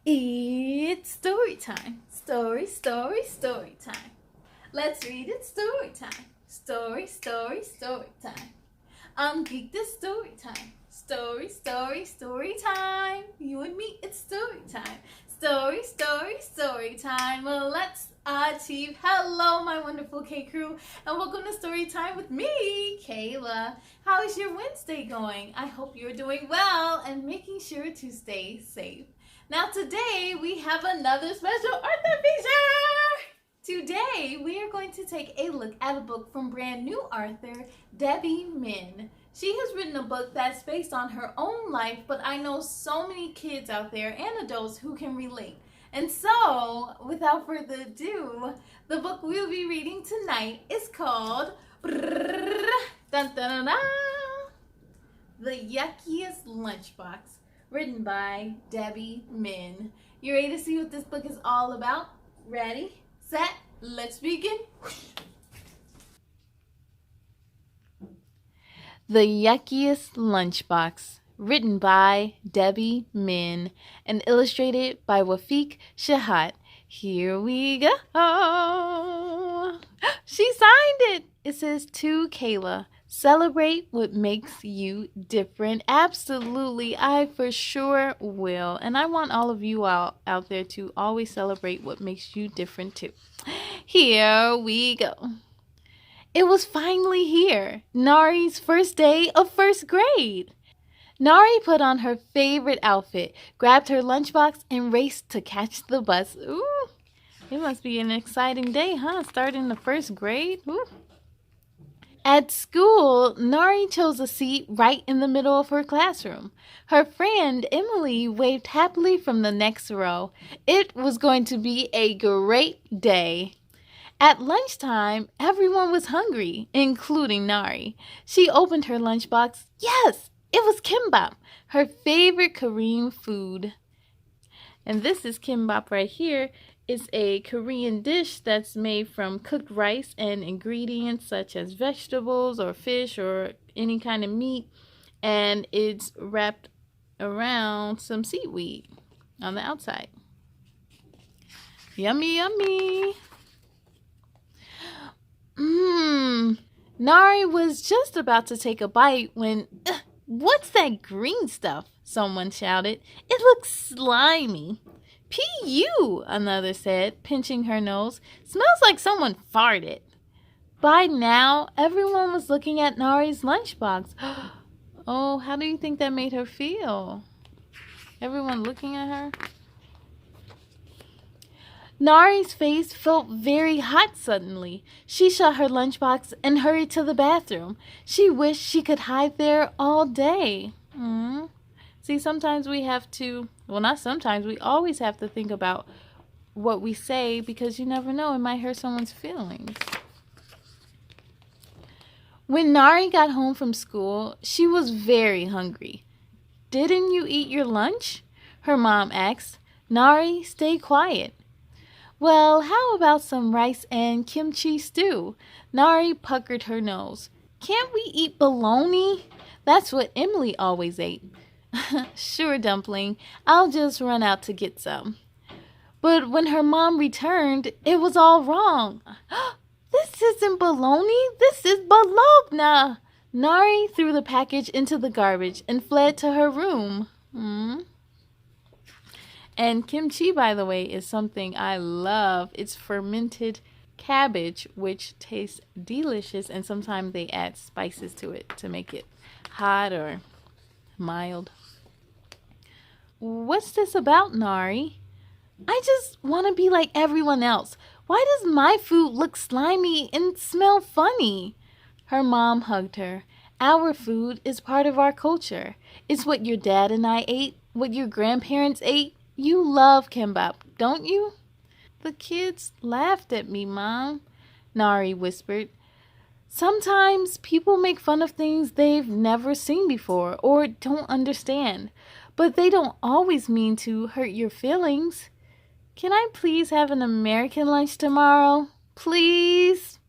It's story time. Story, story, story time. Let's read it story time. Story, story, story time. I'm geeked at story time. Story, story, story time. You and me, it's story time. Story, story, story time. Well, let's achieve. Hello, my wonderful K crew, and welcome to story time with me, Kayla. How is your Wednesday going? I hope you're doing well and making sure to stay safe. Now, today we have another special author feature. Today, we are going to take a look at a book from brand new author, Debbie Min. She has written a book that's based on her own life, but I know so many kids out there and adults who can relate. And so, without further ado, the book we'll be reading tonight is called The Yuckiest Lunch Box, written by Debbie Min. You ready to see what this book is all about? Ready? Set, let's begin. The Yuckiest Lunch Box, written by Debbie Min and illustrated by Wafiq Sehat. Here we go. She signed it. It says, to Kayla, celebrate what makes you different. Absolutely, I for sure will. And I want all of you out there to always celebrate what makes you different too. Here we go. It was finally here, Nari's first day of first grade. Nari put on her favorite outfit, grabbed her lunchbox, and raced to catch the bus. Ooh, it must be an exciting day, huh? Starting the first grade. Ooh. At school, Nari chose a seat right in the middle of her classroom. Her friend Emily waved happily from the next row. It was going to be a great day. At lunchtime, everyone was hungry, including Nari. She opened her lunchbox. Yes, it was kimbap, her favorite Korean food. And this is kimbap right here. It's a Korean dish that's made from cooked rice and ingredients such as vegetables or fish or any kind of meat. And it's wrapped around some seaweed on the outside. Yummy, yummy. Nari was just about to take a bite when, what's that green stuff? Someone shouted. It looks slimy. P.U., another said, pinching her nose. Smells like someone farted. By now, everyone was looking at Nari's lunchbox. Oh, how do you think that made her feel? Everyone looking at her? Nari's face felt very hot suddenly. She shut her lunchbox and hurried to the bathroom. She wished she could hide there all day. See, sometimes we have to, well, not sometimes, we always have to think about what we say because you never know, it might hurt someone's feelings. When Nari got home from school, she was very hungry. Didn't you eat your lunch? Her mom asked. Nari, stay quiet. Well, how about some rice and kimchi stew? Nari puckered her nose. Can't we eat bologna? That's what Emily always ate. Sure, dumpling. I'll just run out to get some. But when her mom returned, it was all wrong. This isn't bologna. This is bologna. Nari threw the package into the garbage and fled to her room. And kimchi, by the way, is something I love. It's fermented cabbage, which tastes delicious, and sometimes they add spices to it to make it hot or mild. What's this about, Nari? I just want to be like everyone else. Why does my food look slimy and smell funny? Her mom hugged her. Our food is part of our culture. It's what your dad and I ate, what your grandparents ate. You love kimbap, don't you? The kids laughed at me, Mom, Nari whispered. Sometimes people make fun of things they've never seen before or don't understand, but they don't always mean to hurt your feelings. Can I please have an American lunch tomorrow? Please?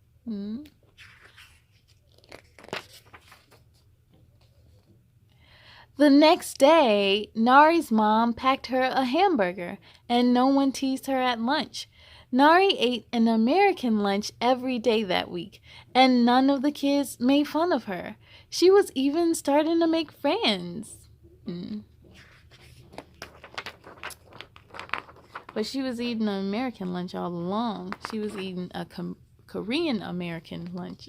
The next day, Nari's mom packed her a hamburger, and no one teased her at lunch. Nari ate an American lunch every day that week, and none of the kids made fun of her. She was even starting to make friends. But she was eating an American lunch all along. She was eating a Korean American lunch.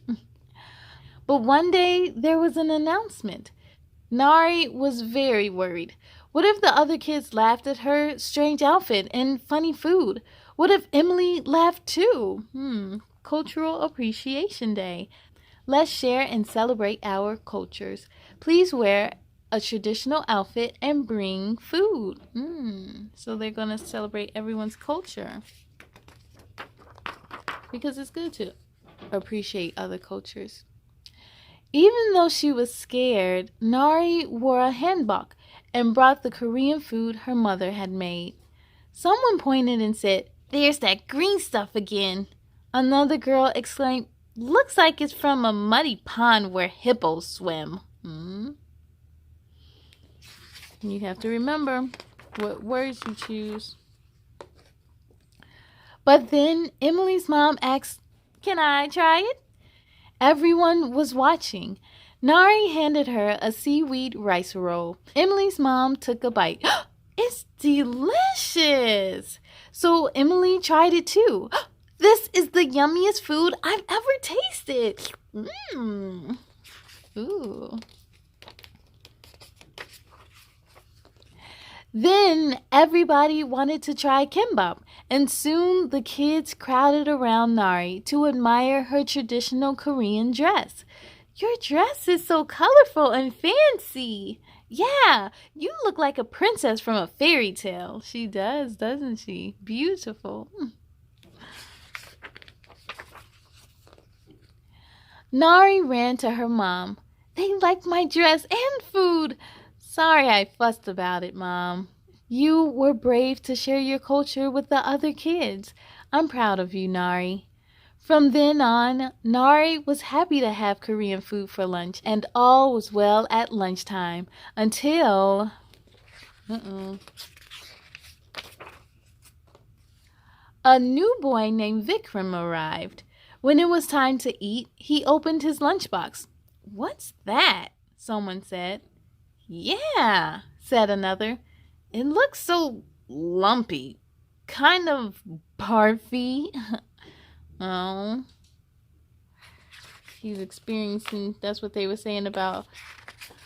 But one day, there was an announcement. Nari was very worried. What if the other kids laughed at her strange outfit and funny food? What if Emily laughed too? Cultural Appreciation Day. Let's share and celebrate our cultures. Please wear a traditional outfit and bring food. So they're going to celebrate everyone's culture. Because it's good to appreciate other cultures. Even though she was scared, Nari wore a hanbok and brought the Korean food her mother had made. Someone pointed and said, "There's that green stuff again." Another girl exclaimed, "Looks like it's from a muddy pond where hippos swim." You have to remember what words you choose. But then Emily's mom asked, "Can I try it?" Everyone was watching. Nari handed her a seaweed rice roll. Emily's mom took a bite. "It's delicious!" So Emily tried it too. "This is the yummiest food I've ever tasted." Ooh. Then everybody wanted to try kimbap, and soon the kids crowded around Nari to admire her traditional Korean dress. "Your dress is so colorful and fancy." "Yeah, you look like a princess from a fairy tale." She does, doesn't she? Beautiful. Nari ran to her mom. "They like my dress and food." "Sorry I fussed about it, Mom." "You were brave to share your culture with the other kids. I'm proud of you, Nari." From then on, Nari was happy to have Korean food for lunch, and all was well at lunchtime until... A new boy named Vikram arrived. When it was time to eat, he opened his lunchbox. "What's that?" someone said. "Yeah," said another. "It looks so lumpy, kind of barfy." Oh, he's experiencing, that's what they were saying about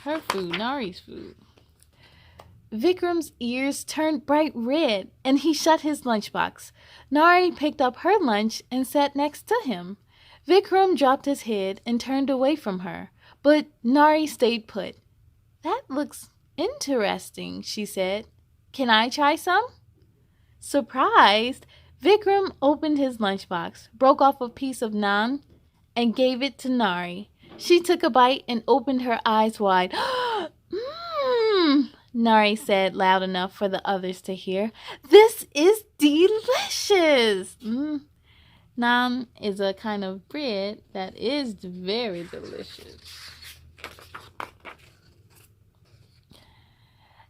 her food, Nari's food. Vikram's ears turned bright red, and he shut his lunchbox. Nari picked up her lunch and sat next to him. Vikram dropped his head and turned away from her, but Nari stayed put. "That looks interesting," she said. "Can I try some?" Surprised, Vikram opened his lunchbox, broke off a piece of naan, and gave it to Nari. She took a bite and opened her eyes wide. Nari said loud enough for the others to hear. "This is delicious!" Naan is a kind of bread that is very delicious.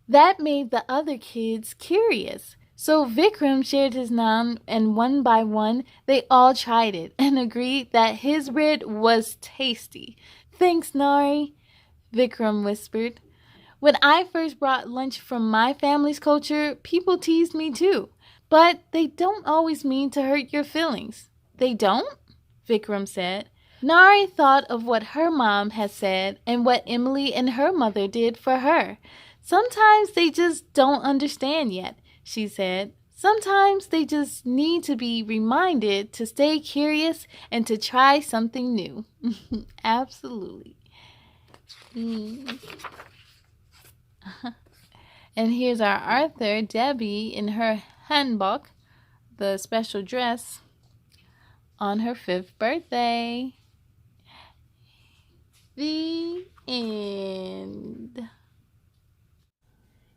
That made the other kids curious. So Vikram shared his naan, and one by one, they all tried it and agreed that his bread was tasty. "Thanks, Nari," Vikram whispered. "When I first brought lunch from my family's culture, people teased me too. But they don't always mean to hurt your feelings." "They don't?" Vikram said. Nari thought of what her mom had said and what Emily and her mother did for her. "Sometimes they just don't understand yet," she said. "Sometimes they just need to be reminded to stay curious and to try something new." Absolutely. And here's our author, Debbie, in her hanbok, the special dress, on her 5th birthday. The end.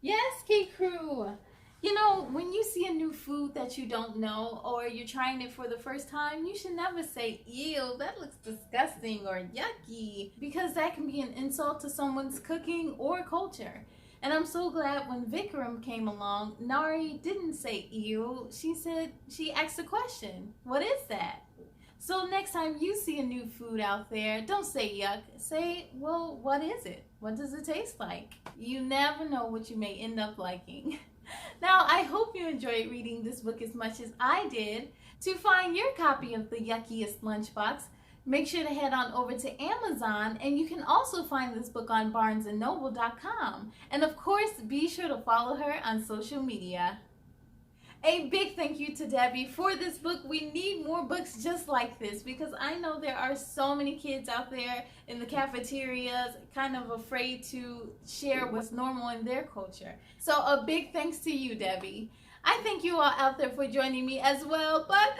Yes, K Crew. You know, when you see a new food that you don't know or you're trying it for the first time, you should never say, ew, that looks disgusting or yucky, because that can be an insult to someone's cooking or culture. And I'm so glad when Vikram came along, Nari didn't say ew. She asked a question. What is that? So next time you see a new food out there, don't say yuck. Say, well, what is it? What does it taste like? You never know what you may end up liking. Now, I hope you enjoyed reading this book as much as I did. To find your copy of The Yuckiest Lunch Box, make sure to head on over to Amazon, and you can also find this book on barnesandnoble.com. And of course, be sure to follow her on social media. A big thank you to Debbie for this book. We need more books just like this, because I know there are so many kids out there in the cafeterias kind of afraid to share what's normal in their culture. So a big thanks to you, Debbie. I thank you all out there for joining me as well, but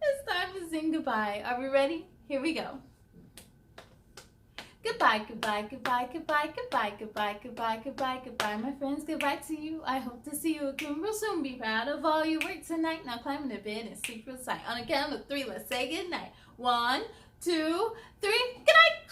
it's time to sing goodbye. Are we ready? Here we go. Goodbye, goodbye, goodbye, goodbye, goodbye, goodbye, goodbye, goodbye, goodbye, my friends. Goodbye to you. I hope to see you again real soon. Be proud of all your work tonight. Now climb into bed and sleep real tight. On a count of 3, let's say goodnight. 1, 2, 3, good night.